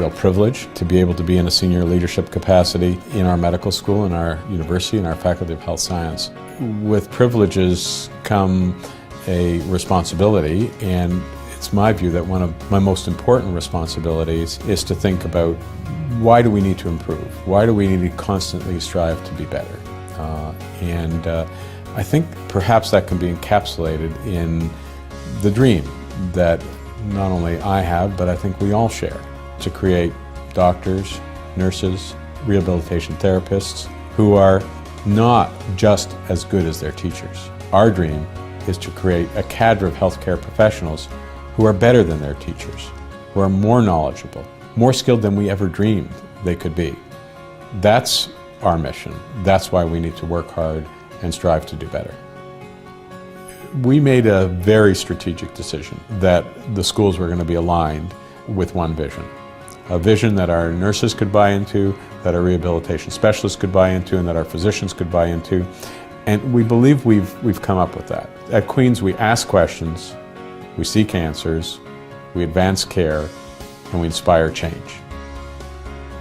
real privilege to be able to be in a senior leadership capacity in our medical school, in our university, in our Faculty of Health Science. With privileges come a responsibility, and it's my view that one of my most important responsibilities is to think about why do we need to improve? Why do we need to constantly strive to be better? I think perhaps that can be encapsulated in the dream that not only I have, but I think we all share, to create doctors, nurses, rehabilitation therapists who are not just as good as their teachers. Our dream is to create a cadre of healthcare professionals who are better than their teachers, who are more knowledgeable, more skilled than we ever dreamed they could be. That's our mission. That's why we need to work hard and strive to do better. We made a very strategic decision that the schools were going to be aligned with one vision. A vision that our nurses could buy into, that our rehabilitation specialists could buy into, and that our physicians could buy into. And we believe we've come up with that. At Queen's, we ask questions, we seek answers, we advance care, and we inspire change.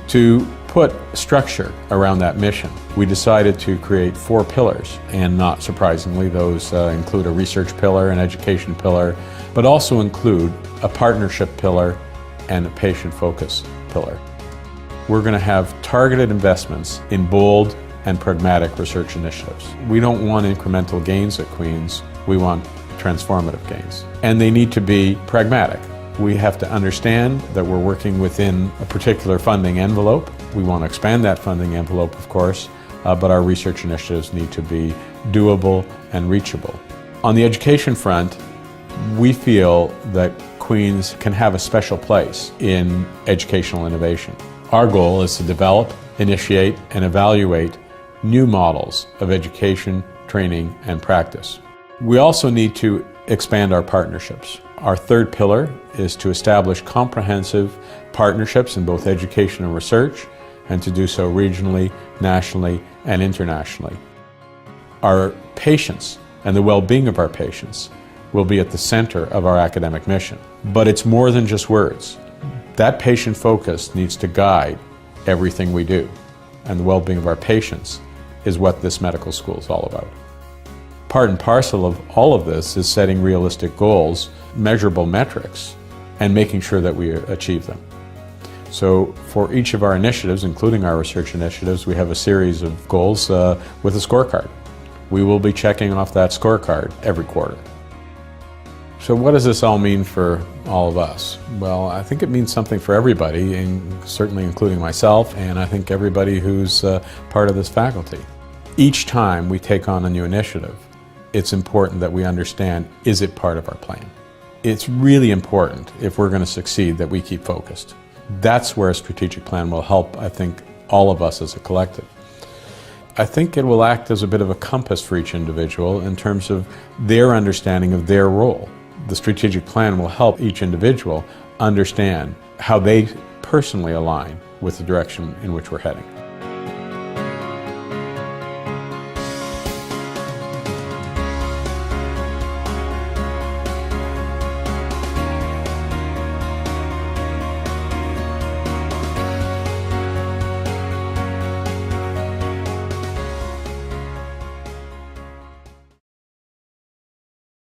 To put structure around that mission, we decided to create 4 pillars, and not surprisingly, those include a research pillar, an education pillar, but also include a partnership pillar and a patient focus pillar. We're going to have targeted investments in bold and pragmatic research initiatives. We don't want incremental gains at Queen's, we want transformative gains. And they need to be pragmatic. We have to understand that we're working within a particular funding envelope. We want to expand that funding envelope, of course, but our research initiatives need to be doable and reachable. On the education front, we feel that Queen's can have a special place in educational innovation. Our goal is to develop, initiate, and evaluate new models of education, training, and practice. We also need to expand our partnerships. Our 3rd pillar is to establish comprehensive partnerships in both education and research, and to do so regionally, nationally, and internationally. Our patients and the well-being of our patients will be at the center of our academic mission. But it's more than just words. That patient focus needs to guide everything we do, and the well-being of our patients is what this medical school is all about. Part and parcel of all of this is setting realistic goals, measurable metrics, and making sure that we achieve them. So for each of our initiatives, including our research initiatives, we have a series of goals with a scorecard. We will be checking off that scorecard every quarter. So what does this all mean for all of us? Well, I think it means something for everybody, and certainly including myself, and I think everybody who's part of this faculty. Each time we take on a new initiative, it's important that we understand, is it part of our plan? It's really important, if we're going to succeed, that we keep focused. That's where a strategic plan will help, I think, all of us as a collective. I think it will act as a bit of a compass for each individual in terms of their understanding of their role. The strategic plan will help each individual understand how they personally align with the direction in which we're heading.